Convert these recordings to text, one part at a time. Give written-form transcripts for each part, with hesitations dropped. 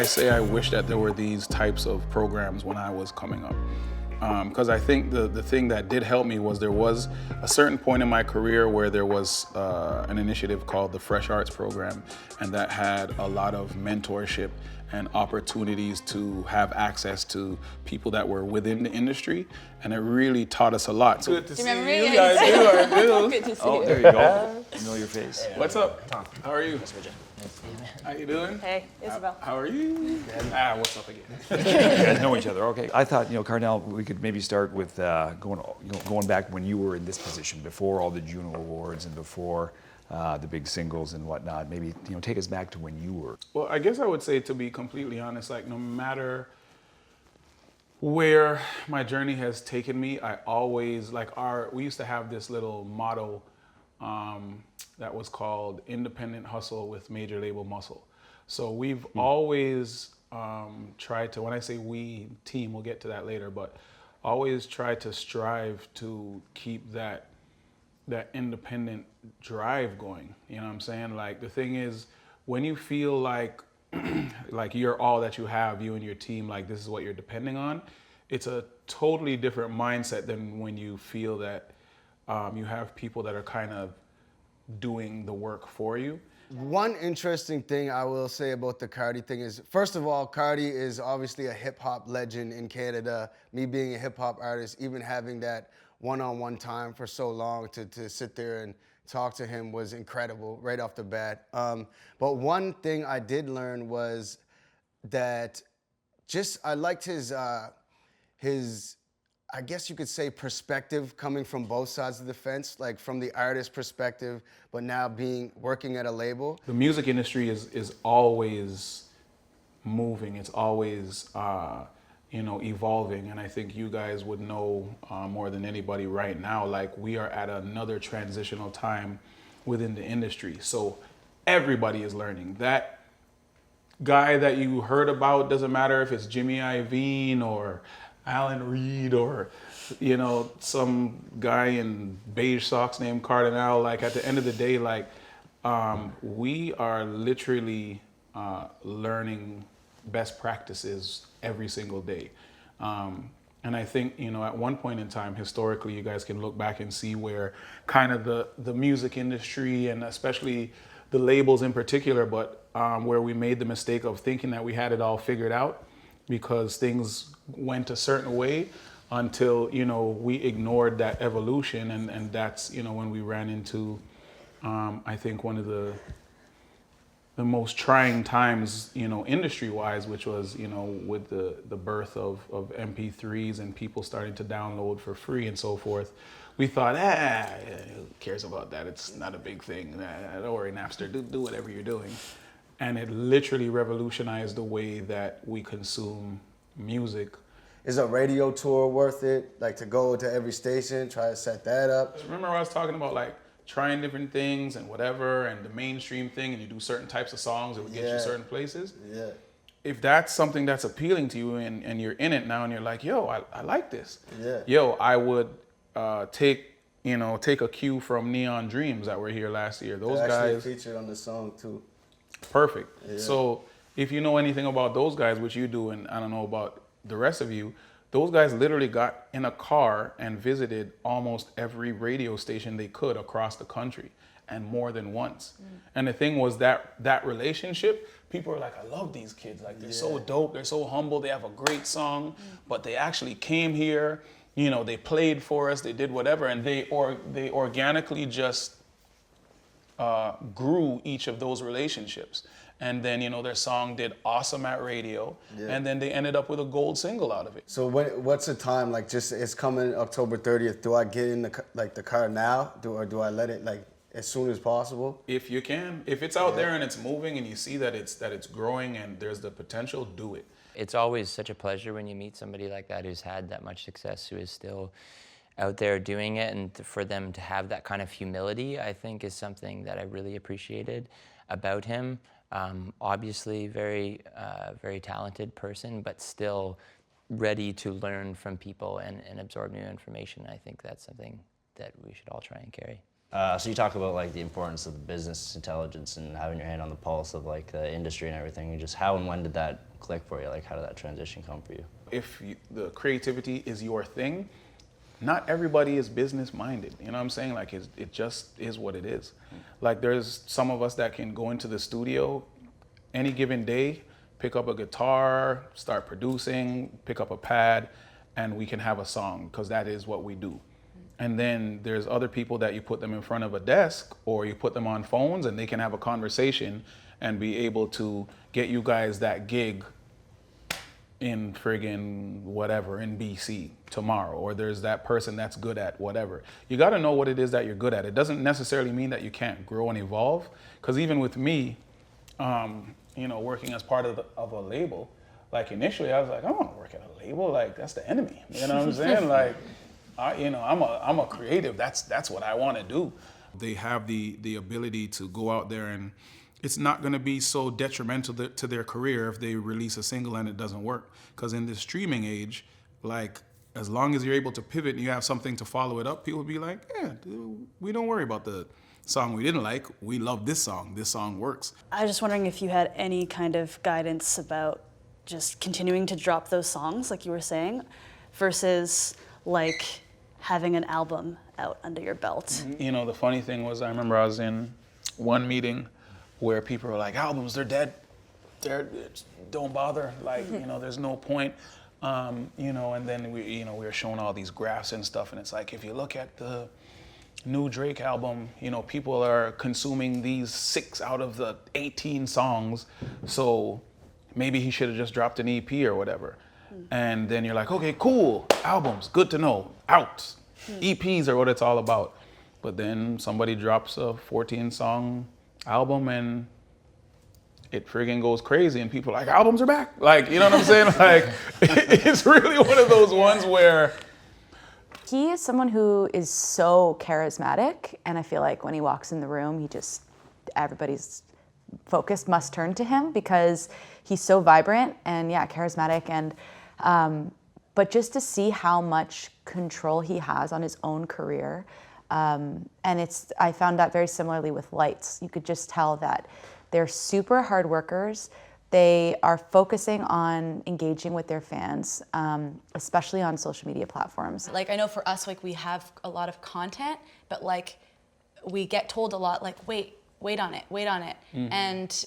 say I wish that there were these types of programs when I was coming up. Because I think the thing that did help me was there was a certain point in my career where there was an initiative called the Fresh Arts Program, and that had a lot of mentorship and opportunities to have access to people that were within the industry, and it really taught us a lot. So good to see you guys. Good to see you. Oh, there you go. You know your face. Hey, what's up? Tom. How are you? How you doing? Hey, Isabel. How are you? What's up again? You guys know each other, okay. I thought, Kardinal, we could maybe start with going back when you were in this position, before all the JUNO Awards and before the big singles and whatnot. Maybe, take us back to when you were. Well, I guess I would say, to be completely honest, like, no matter where my journey has taken me, I always, we used to have this little motto that was called independent hustle with major label muscle. So we've always tried to, when I say we, team, we'll get to that later, but always try to strive to keep that independent drive going. You know what I'm saying? Like, the thing is, when you feel like you're all that you have, you and your team, like this is what you're depending on, it's a totally different mindset than when you feel that you have people that are kind of doing the work for you. One interesting thing I will say about the Cardi thing is, first of all, Cardi is obviously a hip-hop legend in Canada. Me being a hip-hop artist, even having that one-on-one time for so long to sit there and talk to him was incredible right off the bat. But one thing I did learn was that I liked his I guess you could say perspective coming from both sides of the fence, like from the artist perspective, but now working at a label. The music industry is always moving. It's always evolving, and I think you guys would know more than anybody right now, like, we are at another transitional time within the industry. So everybody is learning. That guy that you heard about, doesn't matter if it's Jimmy Iovine or Alan Reed or some guy in beige socks named Kardinal, like, at the end of the day, like, we are literally learning best practices every single day. And I think, at one point in time, historically, you guys can look back and see where kind of the music industry, and especially the labels in particular, but where we made the mistake of thinking that we had it all figured out because things went a certain way until, we ignored that evolution. And that's, when we ran into, I think, one of the most trying times, industry-wise, which was, with the birth of MP3s and people starting to download for free and so forth. We thought, who cares about that? It's not a big thing. Don't worry, Napster, do whatever you're doing. And it literally revolutionized the way that we consume music. Is a radio tour worth it? Like, to go to every station, try to set that up? Remember I was talking about, like, trying different things and whatever, and the mainstream thing, and you do certain types of songs, it would get you certain places. Yeah. If that's something that's appealing to you and you're in it now and you're like, yo, I like this. Yeah. Yo, I would take a cue from Neon Dreams that were here last year. Those guys featured on the song too. Perfect. Yeah. So if you know anything about those guys, which you do, and I don't know about the rest of you, those guys literally got in a car and visited almost every radio station they could across the country, and more than once. And the thing was that relationship, people are like, I love these kids. Like, they're so dope, they're so humble, they have a great song, but they actually came here, they played for us, they did whatever, and they organically just grew each of those relationships. And then, their song did awesome at radio, and then they ended up with a gold single out of it. So what's the time? Like, it's coming October 30th. Do I get in the car now? Or do I let it, like, as soon as possible? If you can. If it's out there and it's moving and you see that it's growing and there's the potential, do it. It's always such a pleasure when you meet somebody like that who's had that much success, who is still out there doing it, and for them to have that kind of humility, I think, is something that I really appreciated about him. Obviously, very talented person, but still ready to learn from people and absorb new information. I think that's something that we should all try and carry. So you talk about like the importance of the business intelligence and having your hand on the pulse of like the industry and everything. And just how and when did that click for you? Like how did that transition come for you? If the creativity is your thing, not everybody is business minded. You know what I'm saying? Like it just is what it is. Like there's some of us that can go into the studio any given day, pick up a guitar, start producing, pick up a pad, and we can have a song because that is what we do. And then there's other people that you put them in front of a desk or you put them on phones and they can have a conversation and be able to get you guys that gig in friggin' whatever, in BC tomorrow. Or there's that person that's good at whatever. You gotta know what it is that you're good at. It doesn't necessarily mean that you can't grow and evolve. Because even with me, you know, working as part of a label, like initially I was like, I don't want to work at a label. Like that's the enemy. You know what I'm saying? Like, you know, I'm a creative. That's what I want to do. They have the ability to go out there, and it's not going to be so detrimental to their career if they release a single and it doesn't work. Because in this streaming age, like as long as you're able to pivot and you have something to follow it up, people will be like, yeah, we don't worry about the song we didn't like. We love this song. This song works. I was just wondering if you had any kind of guidance about just continuing to drop those songs, like you were saying, versus like having an album out under your belt. You know, the funny thing was, I remember I was in one meeting where people were like, albums, they're dead. Don't bother. Like, you know, there's no point. You know, and then we were showing all these graphs and stuff, and it's like, if you look at the new Drake album, you know, people are consuming these 6 out of the 18 songs, so maybe he should have just dropped an EP or whatever. And then you're like, okay, cool, albums, good to know, out. EPs are what it's all about. But then somebody drops a 14-song album and it friggin' goes crazy and people are like, albums are back. Like, you know what I'm saying? Like, it's really one of those ones where... He is someone who is so charismatic, and I feel like when he walks in the room, everybody's focus must turn to him because he's so vibrant and charismatic, and but just to see how much control he has on his own career, and I found that very similarly with Lights. You could just tell that they're super hard workers. They are focusing on engaging with their fans, especially on social media platforms. Like I know for us, like we have a lot of content, but like we get told a lot, like wait on it. Mm-hmm. And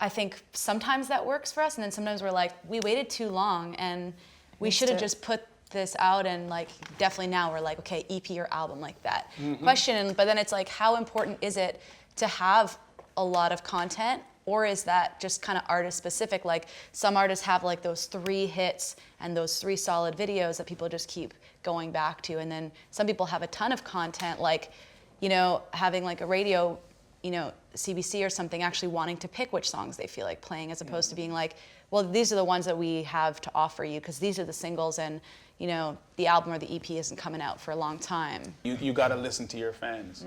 I think sometimes that works for us, and then sometimes we're like, we waited too long, and we should have just put this out, and like definitely now we're like, okay, EP or album, like that question. But then it's like, how important is it to have a lot of content? Or is that just kind of artist specific? Like some artists have like those 3 hits and those 3 solid videos that people just keep going back to. And then some people have a ton of content, like, you know, having like a radio, you know, CBC or something, actually wanting to pick which songs they feel like playing, as opposed to being like, well, these are the ones that we have to offer you because these are the singles, and, you know, the album or the EP isn't coming out for a long time. You got to listen to your fans,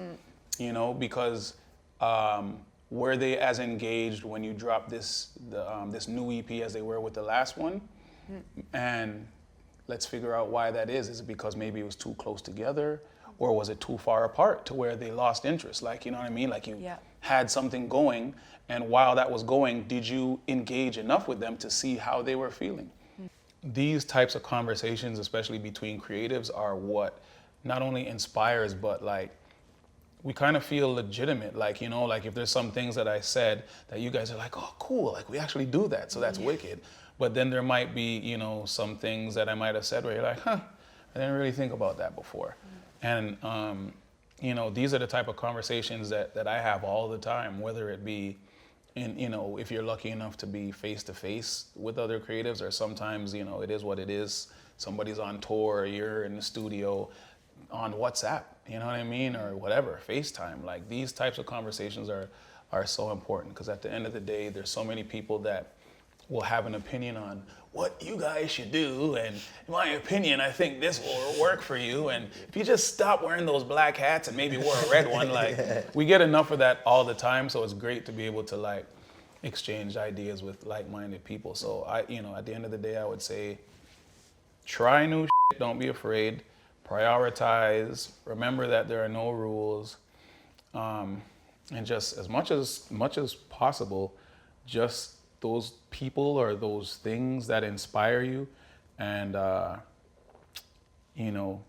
you know, because were they as engaged when you dropped this new EP as they were with the last one? And let's figure out why that is. Is it because maybe it was too close together, or was it too far apart to where they lost interest? Like, you know what I mean? Like you had something going, and while that was going, did you engage enough with them to see how they were feeling? These types of conversations, especially between creatives, are what not only inspires, but like, we kind of feel legitimate. Like, you know, like if there's some things that I said that you guys are like, oh, cool, like we actually do that, so that's wicked. But then there might be, you know, some things that I might have said where you're like, huh, I didn't really think about that before. And, you know, these are the type of conversations that I have all the time, whether it be in, you know, if you're lucky enough to be face-to-face with other creatives, or sometimes, you know, it is what it is. Somebody's on tour, you're in the studio, on WhatsApp, you know what I mean, or whatever, FaceTime. Like these types of conversations are so important, because at the end of the day, there's so many people that will have an opinion on what you guys should do, and in my opinion, I think this will work for you, and if you just stop wearing those black hats and maybe wear a red one, like we get enough of that all the time, so it's great to be able to like exchange ideas with like-minded people. So you know, at the end of the day, I would say, try new shit, don't be afraid. Prioritize, remember that there are no rules, and just as much as possible, just those people or those things that inspire you, and you know,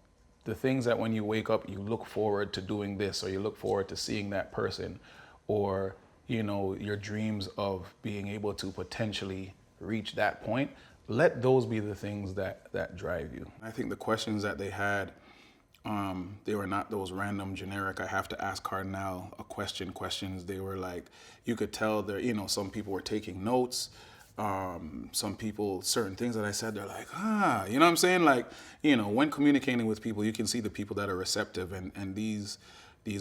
the things that when you wake up you look forward to doing this, or you look forward to seeing that person, or you know, your dreams of being able to potentially reach that point. Let those be the things that drive you. I think the questions that they had, they were not those random generic, I have to ask Kardinal a questions. They were like, you could tell there, you know, some people were taking notes. Some people, certain things that I said, they're like, you know what I'm saying? Like, you know, when communicating with people, you can see the people that are receptive, and these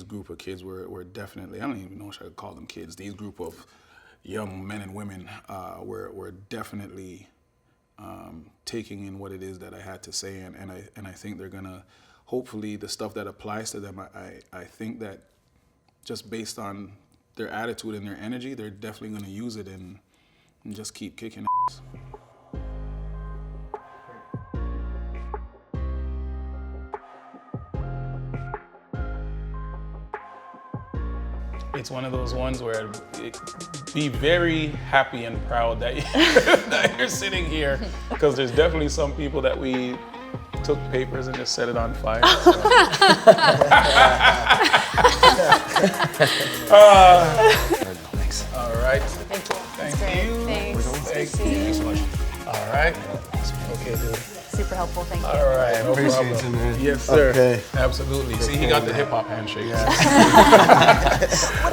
group of kids were definitely, I don't even know if I could call them kids, these group of young men and women were definitely taking in what it is that I had to say, and I think they're gonna, hopefully the stuff that applies to them, I think that just based on their attitude and their energy, they're definitely gonna use it and just keep kicking ass. It's one of those ones where be very happy and proud that, that you're sitting here, because there's definitely some people that we took papers and just set it on fire. So. Thanks. All right. Thank you. Thank Great. you. Thanks. Thanks so much. All right. Okay, dude. Super helpful, thank you. All right, no Appreciate problem. you, man. Yes, sir. Okay. Absolutely. See, he got the hip hop handshake.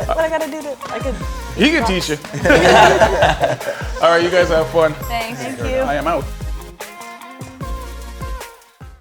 What I gotta do to, I could. He can teach you. All right, you guys have fun. Thanks. Thank you. I am out.